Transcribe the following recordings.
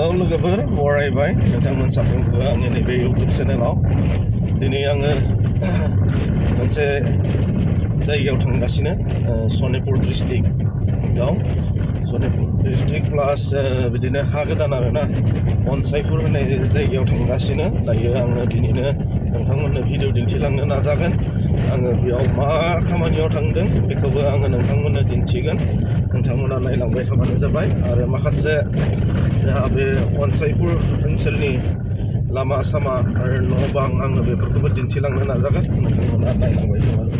hello लोगोफोर बरायबाय नोंथांमोन साफ्रोमबो आंनि नैबे इउटुब चेनेलाव दिनै आङो मोनसे जायगायाव थांगासिनो सनितपुर डिस्ट्रिक्टआव सनितपुर डिस्ट्रिक्ट प्लास बिदिनो हा गोदान आरोना अनसाइपुर होननाय जायगायाव थांगासिनो दायो आङो दिनैनो नोंथांमोननो भिडिअ दिन्थिलांनो नाजागोन आङो बेयाव मा खामानियाव थांदों बेखौबो आङो नोंथांमोननो दिन्थिगोन नोंथांमोना नायलांबाय थाबानो जाबाय आरो माखासे जोंहा बे अनसाइपुर ओनसोलनि लामा सामा आरो न' बां आङो बेफोरखौबो दिन्थिलांनो नाजागोन नोंथांमोना नायलांबाय थाबानो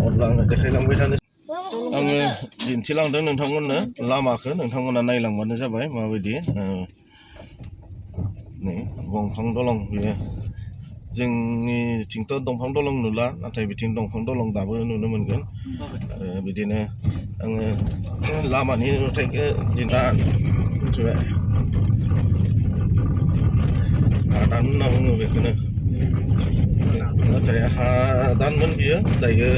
अब्ला आङो देखायलांबाय थानो आङो दिन्थिलांदों नोंथांमोननो लामाखौ नोंथांमोना नायलांबानो जाबाय माबायदि नै दंफां दलं बेयो जोंनिथिंथ' दंफां दलं नुला नाथाय बिथिं दंफां दलं दाबो नुनो मोनगोन आरो बिदिनो आङो लामानि नुथायखौ दिन्थिबाय हादान होनना बुङो बेखौनो नाथाय हादानमोन बियो दायो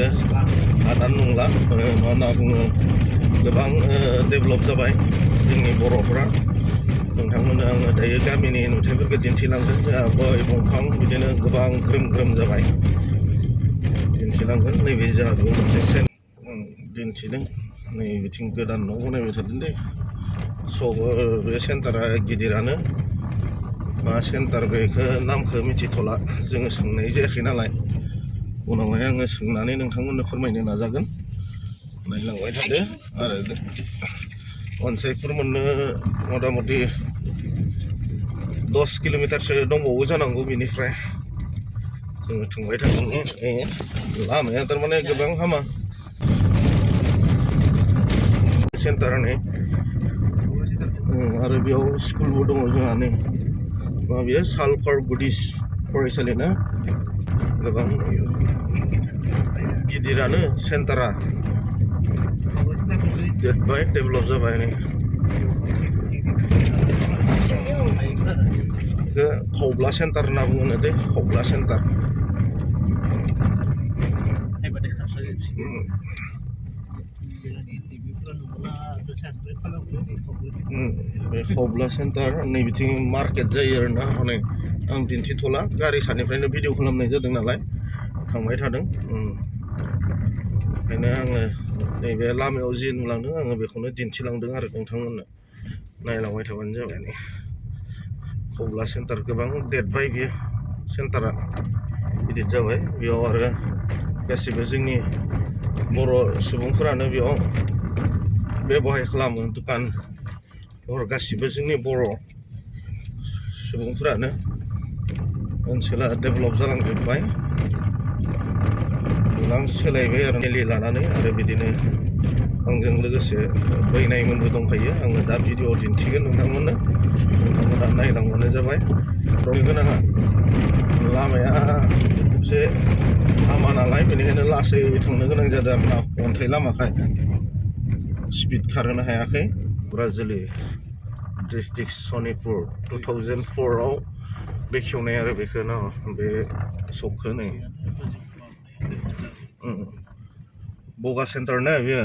हादान नंला मा होनना बुङो गोबां डेभेलप जाबाय जोंनि बर'फ्रा नोंथांमोननो आङो दायो गामिनि नुथायफोरखौ दिन्थिलांदों जोंहा गय दंफां बिदिनो गोबां ग्रोम ग्रोम जाबाय दिन्थिलांगोन नैबे जोंहाबो मोनसे दिन्थिदों नै बिथिं गोदान न' बनायबाय थादों दे बे सेन्टारा गिदिरानो मा सेन्टार बेखौ नामखौ मिथिथ'ला जोङो सोंनाय जायाखै नालाय उनावहाय आङो सोंनानै नोंथांमोननो फोरमायनो नाजागोन नायलांबाय थादो आरो अनसाइपुर मोननो मथा मथि 10 किल'मिटारसो दंबावो जानांगौ बेनिफ्राय जोङो थांबाय थादों लामाया थारमाने गोबां हामा सेन्टारानो आरो बेयाव स्कुलबो दङ जोंहा नै मा बेयो सालफार बुद्धिस्ट फरायसालि ना गोबां गिदिरानो सेन्टारा देरबाय डेभेलप जाबाय नै बेखौ खब्ला सेन्टार होनना बुङो दे खब्ला सेन्टार बे खब्ला सेन्टार नै बिथिं मार्केट जायो आरोना हनै आं दिन्थिथ'ला गारि सानिफ्रायनो भिडिअ खालामनाय जादों नालाय थांबाय थादों ओंखायनो आङो नैबे लामायाव जि नुलांदों आङो बेखौनो दिन्थिलांदों आरो नोंथांमोननो नायलांबाय थाबानो जाबाय नै खब्ला सेन्टार गोबां देरबाय बियो सेन्टारा गिदिर जाबाय बेयाव आरो गासिबो जोंनि बर' सुबुंफोरानो बेयाव बेबहाय खालामो दुखान गासिबो जोंनि बर' सुबुंफोरानो ओनसोला डेभेलप जालांजोब्बाय गोबां सोलायबाय आरो मेलि लानानै आरो बिदिनो आंजों लोगोसे बैनायमोनबो दंखायो आङो दा भिडिअ दिन्थिगोन नोंथांमोना नायलांबानो जाबाय रंनि गोनाङा लामाया एसे हामा नालाय बेनिखायनो लासै थांनो गोनां जादों आरोना अन्थाइ लामाखाय स्पिड खारहोनो हायाखै हग्राजुलि डिस्ट्रिक्ट सनितपुर 2004आव बेखेवनाय आरो बेखौनो बे सकखौ नै बगा सेन्टार ना बेयो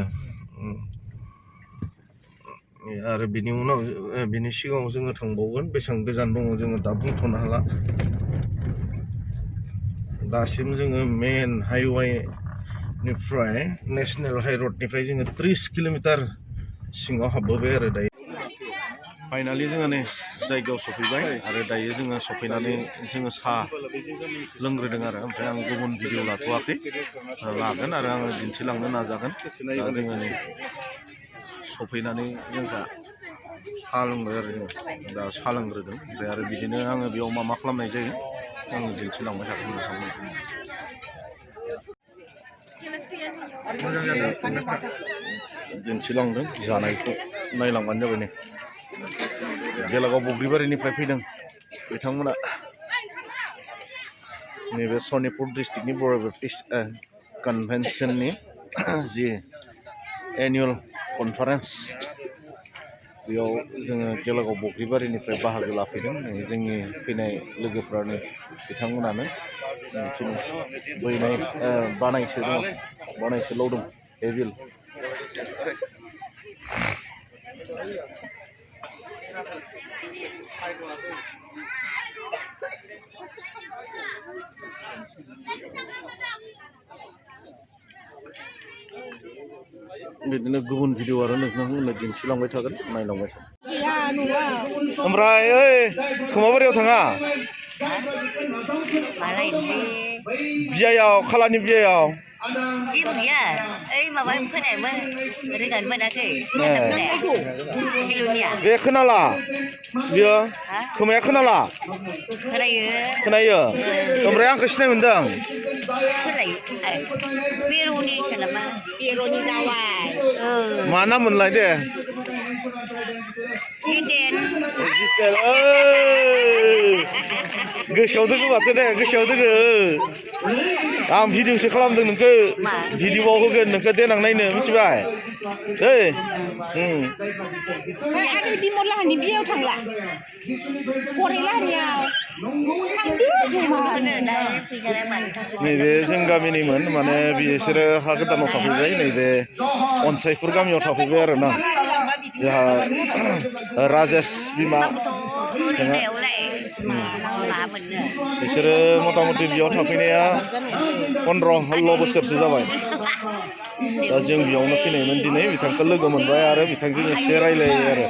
आरो बिनि उनाव बिनि सिगाङाव जोङो थांबावगोन बेसेबां गोजान दङ जोङो दा बुंथ'नो हाला दासिम जोङो मेन हाइवेनिफ्राय नेसनेल हाइरडनिफ्राय जोङो 30 किल'मिटार सिङाव हाबबोबाय आरो दायो फाइनालि जोङो नै जायगायाव सफैबाय आरो दायो जोङो सफैनानै जोङो साहा लोंग्रोदों आरो ओमफ्राय आं गुबुन भिडिअ लाथ'वाखै लागोन आरो आङो दिन्थिलांनो नाजागोन दा जोङो नै सफैनानै जोंहा साहा लोंबाय आरो जों दा साहा लोंग्रोदों ओमफ्राय आरो बिदिनो आङो बेयाव मा खालामनाय जायो आङो दिन्थिलांबाय थागोन दिन्थिलांदों जानायखौ नायलांबानो जाबाय नै गेलागाव बग्रिबारिनिफ्राय फैदों बिथांमोना नैबे सनितपुर डिस्ट्रिक्टनि बर' बेप्टिस्ट कनभेन्सननि जि एनुवेल कनफारेन्स बेयाव जोङो गेलागाव बग्रिबारिनिफ्राय बाहागो लाफैदों जोंनि फैनाय लोगोफ्रानो बिथांमोनानो बैनाय बानायसो लावदों एभिल बिदिनो गुबुन भिडिअ आरो नोंथांमोननो दिन्थिलांबाय थागोन नायलांबाय थागोन ओमफ्राय ओइ खोमाबारियाव थाङा बियायाव खालानि बियायाव जेबो गैया ओइ माबा फोनायमोन रोगानो मोनाखै बे खोनाला बियो खोमाया खोनाला खोनायो ओमफ्राय आंखौ सिनाय मोनदों मा नाम मोनलाय दे गोसोआव दोङो माथो दे गोसोआव दोङो आं भिडिअसो खालामदों नोंखौ भिडिअआव होगोन नोंखौ देनां नायनो मिथिबाय दै आरो बिमलाहानि बियाव थांला करेलाहानियाव नैबे जों गामिनिमोन माने बिसोरो हा गोदानाव थाफैबाय नैबे अनसाइपुर गामियाव थाफैबाय आरो ना जोंहा राजेश बिमा बिसोरो मथा मथि बेयाव थाफैनाया 15-16 बोसोरसो जाबाय दा जों बेयावनो फैनायमोन दिनै बिथांखौ लोगो मोनबाय आरो बिथांजों एसे रायलायो आरो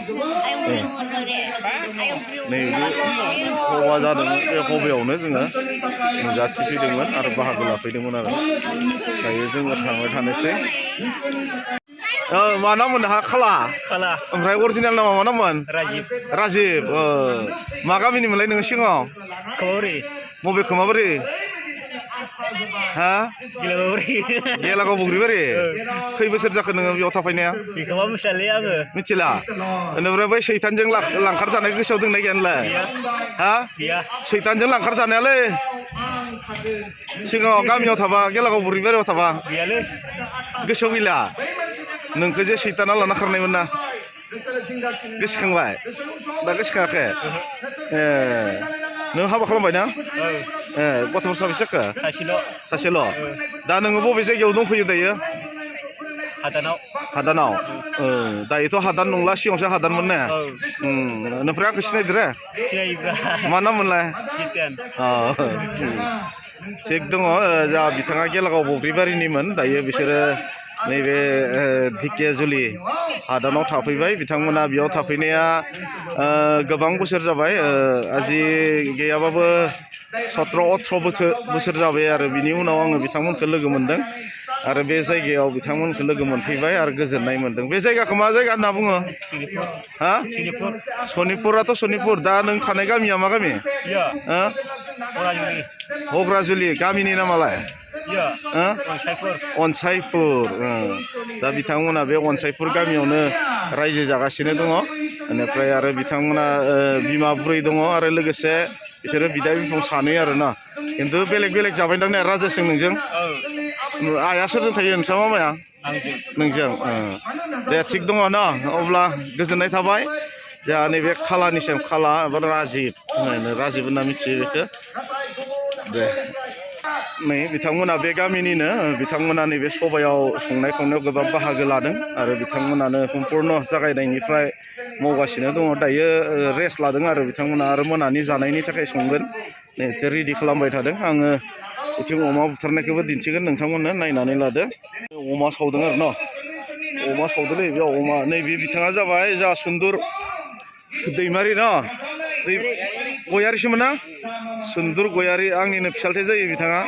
नैबे हौवा जादों बे हौवायावनो जोङो नुजाथि फैदोंमोन आरो बाहागो लाफैदोंमोन आरो दायो जोङो थांबाय थानोसै मा नाममोन नोंहा खाला ओमफ्राय अरिजिनेल नामा मा नाममोन राजिब मा गामिनिमोनलाय नोङो सिगाङाव बबे खोमाबारि हा गेलागाव बग्रिबारि खै बोसोर जाखो नोङो बेयाव थाफैनाया मिथिला बेनिफ्राय बै सैतानजों लांखार जानाय गोसोआव दंना गैया नोंलाय हा सैतानजों लांखार जानायालै सिगाङाव गामियाव थाबा गेलागाव बग्रिबारियाव थाबा गोसोआव गैला नोंखौ जे सैताना लाना खारनायमोन ना गोसोखांबाय दा गोसोखाङाखै नों हाबा खालामबाय ना गथ'फोर साबेसे जाखो सासेल' दा नोङो बबे जायगायाव दंफैयो दायो हादानाव दायोथ' हादान नंला सिगाङावसो हादानमोन ने ओमफ्राय आंखौ सिनायदो रे मा नाम मोनलाय थिग दङ जा बिथाङा गेलागाव बग्रिबारिनिमोन दायो बिसोरो नैबे धिकियाजुलि हादानाव थाफैबाय बिथांमोना बेयाव थाफैनाया गोबां बोसोर जाबाय आजि गैयाबाबो 17-18 बोसोर जाबाय आरो बिनि उनाव आङो बिथांमोनखौ लोगो मोनदों आरो बे जायगायाव बिथांमोनखौ लोगो मोनफैबाय आरो गोजोननाय मोनदों बे जायगाखौ मा जायगा होनना बुङो हा सनितपुराथ' सनितपुर दा नों थानाय गामिया मा गामि हग्राजुलि गामिनि नामालाय अनसाइपुर दा बिथांमोना बे अनसाइपुर गामियावनो रायजो जागासिनो दङ बेनिफ्राय आरो बिथांमोना बिमा बुरै दङ आरो लोगोसे बिसोरो बिदा बिफं सानै आरो ना खिन्थु बेलेग बेलेग जाबाय दां ने राजेशजों नोंजों आइया सोरजों थायो नोंस्रा मामाया नोंजों दे थिग दङ ना अब्ला गोजोननाय थाबाय जोंहा नैबे खालानि सायाव खाला एबा राजिब होनना मिथियो बेखौ दे नै बिथांमोना बे गामिनिनो बिथांमोना नैबे सबायाव संनाय खावनायाव गोबां बाहागो लादों आरो बिथांमोनानो सम्पुर्ण जागायनायनिफ्राय मावगासिनो दङ दायो रेस्ट लादों आरो बिथांमोना आरो मोनानि जानायनि थाखाय संगोन नै रेडि खालामबाय थादों आङो बिथिं अमा बुथारनायखौबो दिन्थिगोन नोंथांमोननो नायनानै लादो अमा सावदों आरो न' अमा सावदोंलै बेयाव अमा नैबे बिथाङा जाबाय जा सुन्दुर दैमारि न' गयारिसोमोन ना सुन्दुर गयारि आंनिनो फिसालथे जायो बिथाङा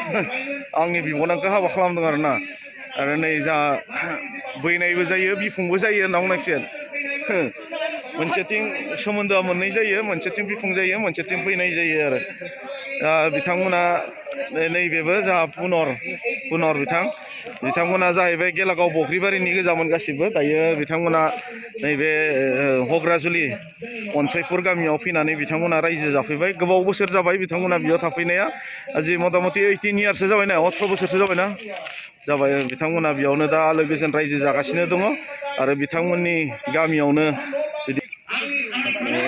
आंनि बिबनांखौ हाबा खालामदों आरो ना आरो नै जा बैनायबो जायो बिफंबो जायो होनना बुंनांसिगोन मोनसेथिं सोमोन्दोआ मोननै जायो मोनसेथिं बिफं जायो मोनसेथिं बैनाय जायो आरो दा बिथांमोना नैबेबो जा पुनर बिथांमोना जाहैबाय गेलागाव बग्रिबारिनि गोजामोन गासिबो दायो बिथांमोना नैबे हग्राजुलि अनसाइपुर गामियाव फैनानै बिथांमोना रायजो जाफैबाय गोबाव बोसोर जाबाय बिथांमोना बेयाव थाफैनाया आजि मथा मथि 18 इयार्ससो जाबायना 18 बोसोरसो जाबायना जाबाय बिथांमोना बेयावनो दा आलो गोजोन रायजो जागासिनो दङ आरो बिथांमोननि गामियावनो बिदि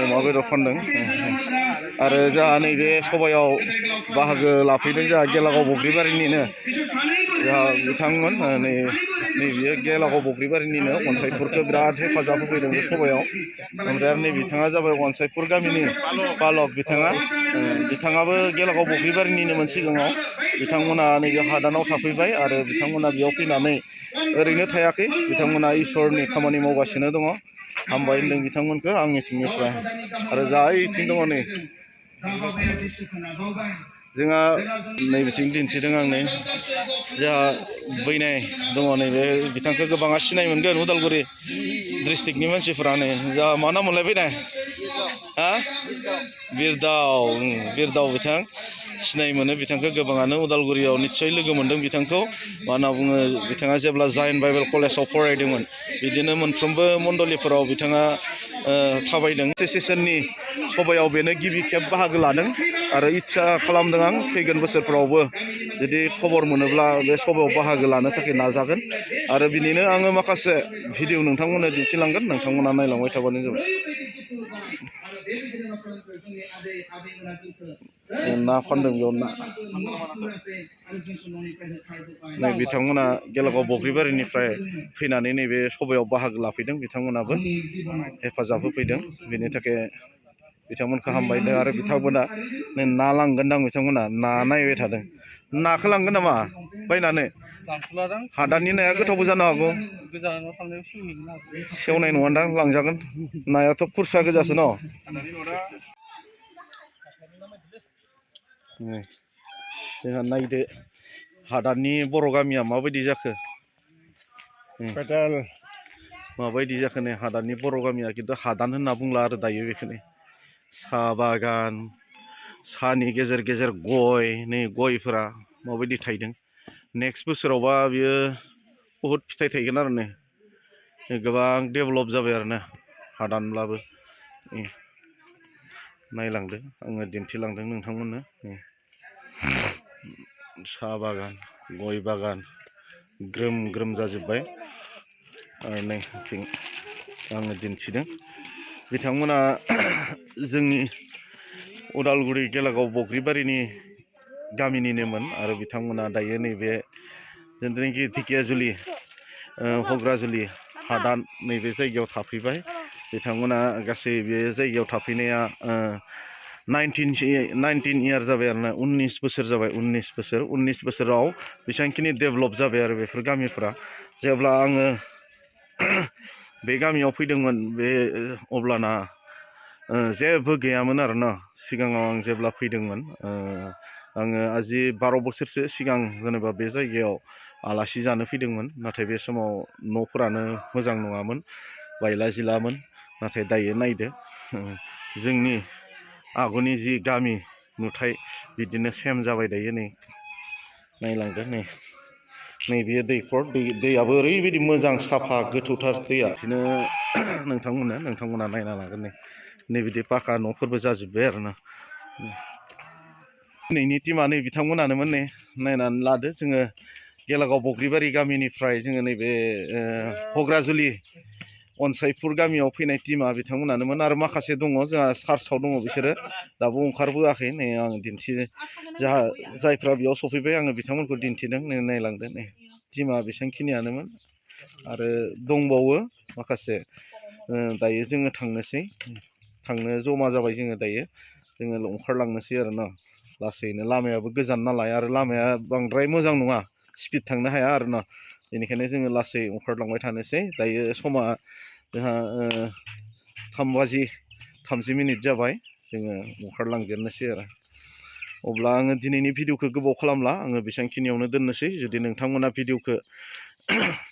अमा बेदर फानदों आरो जोंहा नैबे सभायाव बाहागो लाफैदों जोंहा गेलागाव बग्रिबारिनिनो जोंहा बिथांमोन नैबे गेलागाव बग्रिबारिनिनो अनसाइपुरखौ बिराद हेफाजाब होफैदों बे सभायाव ओमफ्राय आरो नै बिथाङा जाबाय अनसाइपुर गामिनि बालक बिथाङाबो गेलागाव बग्रिबारिनिनोमोन सिगाङाव बिथांमोना नैबे हादानाव थाफैबाय आरो बिथांमोना बेयाव फैनानै ओरैनो थायाखै बिथांमोना इसोरनि खामानि मावगासिनो दङ हामबाय होनदों बिथांमोनखौ आंनिथिंनिफ्राय आरो जा ओइथिं दङ नै जोंहा नैबिथिं दिन्थिदों आं नै जोंहा बैनाय दङ नैबे बिथांखौ गोबाङा सिनाय मोनगोन उदालगुरि डिस्ट्रिक्टनि मानसिफोरा नै जोंहा मा नाम मोनलाय बैनाय हा बिरदाव बिथां सिनाय मोनो बिथांखौ गोबाङानो उदालगुरियाव निस्सय लोगो मोन्दों बिथांखौ मा होनना बुङो बिथाङा जेब्ला जायन बाइबेल कलेजाव फरायदोंमोन बिदिनो मोनफ्रोमबो मण्डलिफोराव बिथाङा थाबायदों सेसननि सभायाव बेनो गिबि खेब बाहागो लादों आरो इस्सा खालामदों आं फैगोन बोसोरफ्रावबो जुदि खबर मोनोब्ला बे सभायाव बाहागो लानो थाखाय नाजागोन आरो बिनिनो आङो माखासे भिडिअ नोंथांमोननो दिन्थिलांगोन नोंथांमोना नायलांबाय थाबानो जाबाय ना फानदों बेयाव ना नै बिथांमोना गेलागाव बग्रिबारिनिफ्राय फैनानै नैबे सभायाव बाहागो लाफैदों बिथांमोनाबो हेफाजाब होफैदों बेनि थाखाय बिथांमोनखौ हामबायदों आरो बिथांमोना ना लांगोनदां बिथांमोना ना नायबाय थादों नाखौ लांगोन नामा बायनानै हादाननि नाया गोथावबो जानो हागौ सेवनाय नङादां लांजागोन नायाथ' खुरसा गोजासो न' जोंहा नायदो हादाननि बर' गामिया माबायदि जाखो माबायदि जाखो नै हादाननि बर' गामिया खिन्थु हादान होनना बुंला आरो दायो बेखौनो साहा बागान साहानि गेजेर गेजेर गय नै गयफोरा माबायदि थायदों नेक्स्ट बोसोरावबा बियो बहुद फिथाइ थायगोन आरो नै गोबां डेभेलप जाबाय आरो ना हादानब्लाबो नायलांदों आङो दिन्थिलांदों नोंथांमोननो साहा बागान गय बागान ग्रोम ग्रोम जाजोब्बाय आरो नै आङो दिन्थिदों बिथांमोना जोंनि उदालगुरि गेलागाव बग्रिबारिनि गामिनिनोमोन आरो बिथांमोना दायो नैबे जिथुनाखि ढेकियाजुलि हग्राजुलि हादान नैबे जायगायाव थाफैबाय बिथांमोना गासै बे जायगायाव थाफैनाया 19 इयार जाबाय आरो ना 19 बोसोर जाबाय 19 बोसोराव बेसेबांखिनि डेभेलप जाबाय आरो बेफोर गामिफोरा जेब्ला आङो बे गामियाव फैदोंमोन बे अब्लाना जेबो गैयामोन आरो ना सिगाङाव आं जेब्ला फैदोंमोन आङो आजि 12 बोसोरसो सिगां जेनेबा बे जायगायाव आलासि जानो फैदोंमोन नाथाय बे समाव न'फोरानो मोजां नङामोन बायला जिलामोन नाथाय दायो नायदो जोंनि आगुनि जि गामि नुथाय बिदिनो सेम जाबाय दायो नै नायलांदो नै बेयो दैखर दैयाबो ओरैबायदि मोजां साफा गोथौथार दैया बिदिनो नोंथांमोना नायना लागोन नै बिदि पाका न'फोरबो जाजोब्बाय आरो ना दिनैनि टिमा नै बिथांमोनानोमोन नै नायनानै लादो जोङो गेलागाव बग्रिबारि गामिनिफ्राय जोङो नैबे हग्राजुलि अनसाइपुर गामियाव फैनाय टिमा बिथांमोनानोमोन आरो माखासे दङ जोंहा सार्चआव दङ बिसोरो दाबो ओंखारबोआखै नै आं जोंहा जायफ्रा बेयाव सफैबाय आङो बिथांमोनखौ दिन्थिदों नै नायलांदो नै टिमा बेसेबांखिनियानोमोन आरो दंबावो माखासे दायो जोङो थांनो जमा जाबाय जोङो दायो जोङो ओंखारलांनोसै आरो ना लासैनो लामायाबो गोजान नालाय आरो लामाया बांद्राय मोजां नङा स्पिड थांनो हाया आरो ना बेनिखायनो जोङो लासै ओंखारलांबाय थानोसै दायो समा जोंहा 3:30 जाबाय जोङो ओंखारलांजेननोसै आरो अब्ला आङो दिनैनि भिडिअखौ गोबाव खालामला आङो बेसेबांखिनियावनो दोननोसै जुदि नोंथांमोना भिडिअखौ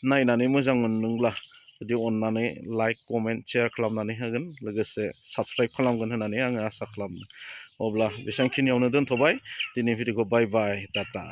नायनानै मोजां मोनदोंब्ला जुदि अननानै लाइक कमेन्ट शेयार खालामनानै होगोन लोगोसे साबस्क्राइब खालामगोन होननानै आङो आसा खालामो अब्ला बेसेबांखिनियावनो दोनथ'बाय दिनै भिडिअखौ बाय बाय टाटा